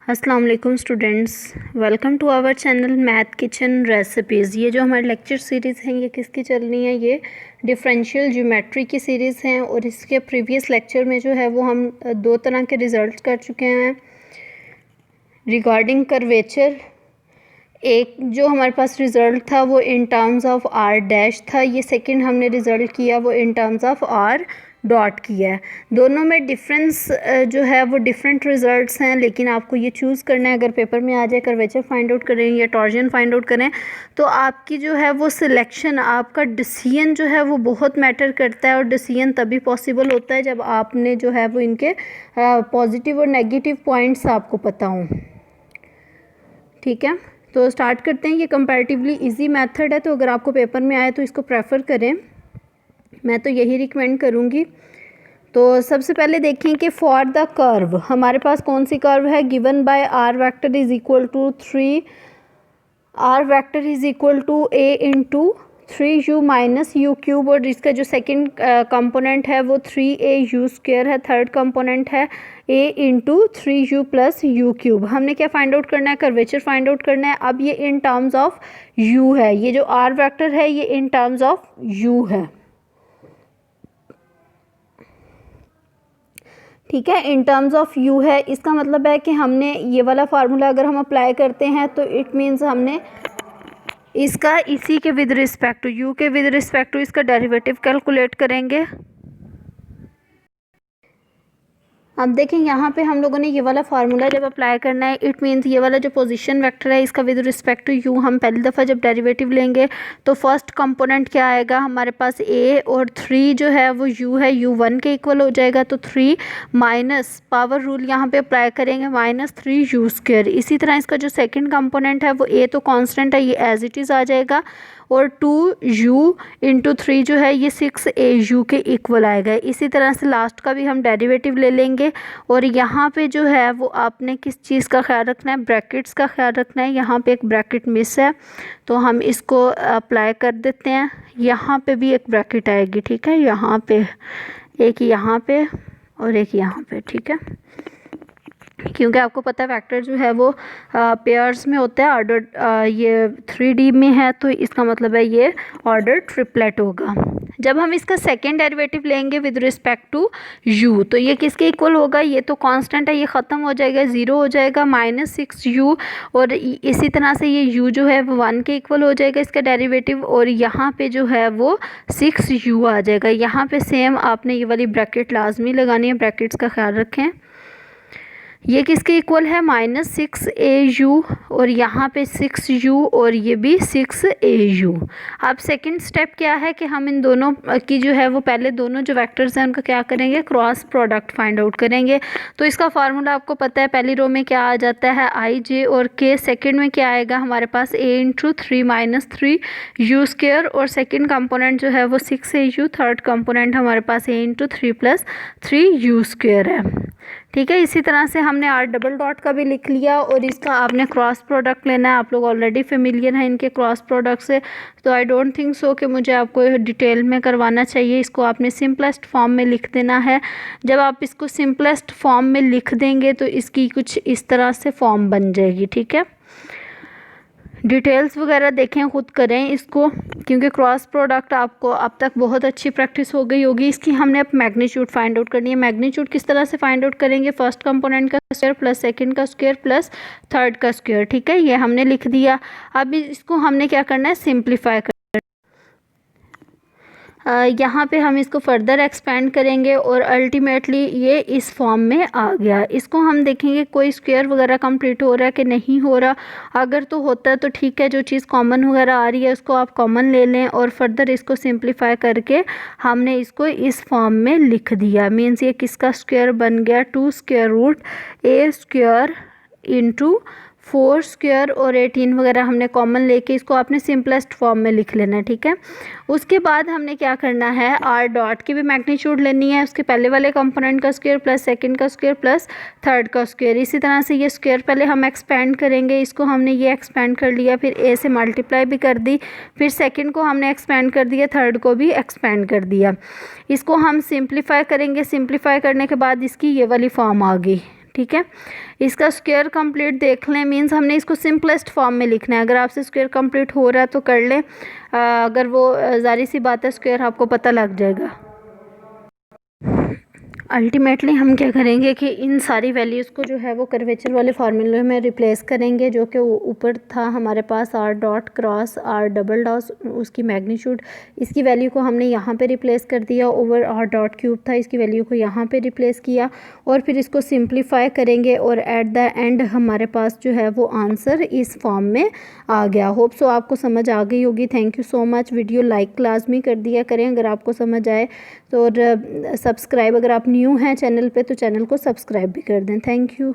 अस्सलाम वालेकुम students, welcome to our channel math kitchen recipes. ये जो हमारी लेक्चर सीरीज़ हैं ये किसकी चल रही हैं? ये डिफरेंशियल ज्योमेट्री की सीरीज़ हैं और इसके प्रीवियस लेक्चर में जो है वो हम दो तरह के रिज़ल्ट कर चुके हैं रिगार्डिंग कर्वेचर। एक जो हमारे पास रिज़ल्ट था वो in terms of R dash था, ये सेकंड हमने रिज़ल्ट किया वो in terms of R dot किया है। दोनों में डिफरेंस जो है वो डिफरेंट रिज़ल्ट्स हैं, लेकिन आपको ये चूज़ करना है। अगर पेपर में आ जाए कर्वेचर फाइंड आउट करें या टॉर्जन फाइंड आउट करें तो आपकी जो है वो सिलेक्शन, आपका डिसीजन जो है वो बहुत मैटर करता है। और डिसीजन तभी पॉसिबल होता है जब आपने जो है वो इनके पॉजिटिव और नेगेटिव पॉइंट्स आपको पता हों। ठीक है, तो स्टार्ट करते हैं। ये कंपैरेटिवली इजी मेथड है, तो अगर आपको पेपर में आए तो इसको प्रेफर करें, मैं तो यही रिकमेंड करूँगी। तो सबसे पहले देखें कि फॉर द कर्व हमारे पास कौन सी कर्व है given by R vector is equal to 3, R vector is equal to A into 3u minus u cube, और इसका जो सेकंड कंपोनेंट है वो 3au स्क्वायर है, थर्ड कंपोनेंट है a into 3u plus u cube. हमने क्या फाइंड आउट करना है? कर्वेचर फाइंड आउट करना है। अब ये इन टर्म्स ऑफ u है, ये जो आर वेक्टर है ये इन टर्म्स ऑफ u है। ठीक है, इन टर्म्स ऑफ u है। इसका मतलब है कि हमने ये वाला फार्मूला अगर हम अप्लाई करते हैं तो इट मीन्स हमने इसका इसी के विद रिस्पेक्ट टू u के विद रिस्पेक्ट टू इसका डेरिवेटिव कैलकुलेट करेंगे। अब देखें यहाँ पे हम लोगों ने ये वाला फार्मूला जब अप्लाई करना है, इट मीन्स ये वाला जो पोजीशन वेक्टर है इसका विद रिस्पेक्ट टू u हम पहली दफ़ा जब डेरिवेटिव लेंगे तो फर्स्ट कंपोनेंट क्या आएगा हमारे पास a, और 3 जो है वो u है, u 1 के इक्वल हो जाएगा। तो 3 माइनस पावर रूल यहाँ पे अप्लाई करेंगे, माइनस 3u स्क्वायर। इसी तरह इसका जो सेकेंड कंपोनेंट है वो a तो कॉन्स्टेंट है, ये एज इट इज़ आ जाएगा, और 2u इंटू 3 जो है ये 6au के इक्वल आएगा। इसी तरह से लास्ट का भी हम डेरिवेटिव ले लेंगे। और यहाँ पे जो है वो आपने किस चीज़ का ख्याल रखना है? ब्रैकेट्स का ख्याल रखना है। यहाँ पे एक ब्रैकेट मिस है तो हम इसको अप्लाई कर देते हैं। यहाँ पे भी एक ब्रैकेट आएगी, ठीक है, यहाँ पे एक, यहाँ पे और एक यहाँ पे। ठीक है, क्योंकि आपको पता है वेक्टर जो है वो पेयर्स में होता है, ऑर्डर ये 3D में है, तो इसका मतलब है ये ऑर्डर ट्रिपलेट होगा। जब हम इसका सेकेंड डेरिवेटिव लेंगे विद रिस्पेक्ट टू u तो ये किसके इक्वल होगा? ये तो कांस्टेंट है, ये ख़त्म हो जाएगा, 0 हो जाएगा, माइनस 6u, और इसी तरह से ये u जो है वो 1 के इक्वल हो जाएगा इसका डेरिवेटिव, और यहाँ पे जो है वो 6u आ जाएगा। यहाँ पे सेम आपने ये वाली ब्रैकेट लाजमी लगानी है, ब्रैकेट्स का ख्याल रखें। ये किसके इक्वल है? माइनस 6au, और यहाँ पे 6u और ये भी 6au। अब सेकंड स्टेप क्या है कि हम इन दोनों की जो है वो पहले दोनों जो वेक्टर्स हैं उनका क्या करेंगे? क्रॉस प्रोडक्ट फाइंड आउट करेंगे। तो इसका फार्मूला आपको पता है, पहली रो में क्या आ जाता है? i j और k। सेकेंड में क्या आएगा हमारे पास? a into 3 minus 3u square, और सेकेंड कंपोनेंट जो है वो 6au, थर्ड कंपोनेंट हमारे पास a into 3 plus 3u square है। ठीक है, इसी तरह से हमने आर डबल डॉट का भी लिख लिया, और इसका आपने क्रॉस प्रोडक्ट लेना है। आप लोग ऑलरेडी फेमिलियर हैं इनके क्रॉस प्रोडक्ट से, तो आई डोंट थिंक सो कि मुझे आपको डिटेल में करवाना चाहिए। इसको आपने सिंपलेस्ट फॉर्म में लिख देना है। जब आप इसको सिंपलेस्ट फॉर्म में लिख देंगे तो इसकी कुछ इस तरह से फॉर्म बन जाएगी। ठीक है, डिटेल्स वगैरह देखें, खुद करें इसको, क्योंकि क्रॉस प्रोडक्ट आपको अब तक बहुत अच्छी प्रैक्टिस हो गई होगी इसकी। हमने अब मैग्नीट्यूड फाइंड आउट करनी है। मैग्नीट्यूड किस तरह से फाइंड आउट करेंगे? फर्स्ट कंपोनेंट का स्क्वायर प्लस सेकंड का स्क्वायर प्लस थर्ड का स्क्वायर। ठीक है, ये हमने लिख दिया। अब इसको हमने क्या करना है? सिंप्लीफाई करना। यहाँ पे हम इसको फर्दर एक्सपेंड करेंगे और अल्टीमेटली ये इस फॉर्म में आ गया। इसको हम देखेंगे कोई स्क्वायर वगैरह कंप्लीट हो रहा है कि नहीं हो रहा। अगर तो होता है तो ठीक है, जो चीज़ कॉमन वगैरह आ रही है उसको आप कॉमन ले लें, और फर्दर इसको सिंप्लीफाई करके हमने इसको इस फॉर्म में लिख दिया। मीन्स ये किसका स्क्वायर बन गया? 2 square root a square into 4 square और 18 वगैरह हमने कॉमन लेके इसको आपने सिंपलेस्ट फॉर्म में लिख लेना है। ठीक है, उसके बाद हमने क्या करना है? आर डॉट की भी मैग्नीट्यूड लेनी है, उसके पहले वाले कंपोनेंट का स्क्वायर प्लस सेकंड का स्क्वायर प्लस थर्ड का स्क्वायर। इसी तरह से ये स्क्वायर पहले हम एक्सपेंड करेंगे, इसको हमने ये एक्सपेंड कर लिया, फिर a से मल्टीप्लाई भी कर दी, फिर सेकेंड को हमने एक्सपेंड कर दिया, थर्ड को भी एक्सपेंड कर दिया। इसको हम सिंप्लीफाई करेंगे, सिंप्लीफाई करने के बाद इसकी ये वाली फॉर्म आ गई। ठीक है। इसका स्क्वायर कंप्लीट देख लें, मींस हमने इसको सिंपलेस्ट फॉर्म में लिखना है। अगर आपसे स्क्वायर कंप्लीट हो रहा है तो कर लें, अगर वो ज़ाहिर सी बात है स्क्वायर आपको पता लग जाएगा। अल्टीमेटली हम क्या करेंगे कि इन सारी वैल्यूज़ को जो है वो कर्वेचर वाले फार्मूले में रिप्लेस करेंगे, जो कि ऊपर था हमारे पास R dot cross R double dot, उसकी मैग्नीट्यूड, इसकी वैल्यू को हमने यहाँ पे रिप्लेस कर दिया, ओवर आर डॉट क्यूब था, इसकी वैल्यू को यहाँ पे रिप्लेस किया, और फिर इसको सिंप्लीफाई करेंगे और एट द एंड हमारे पास जो है वो आंसर इस फॉर्म में आ गया। होप सो आपको समझ आ गई होगी। Thank you so much. Video like लाजमी कर दिया करें अगर आपको समझ आए तो, और सब्सक्राइब, अगर आप न्यू हैं चैनल पे तो चैनल को सब्सक्राइब भी कर दें। Thank you.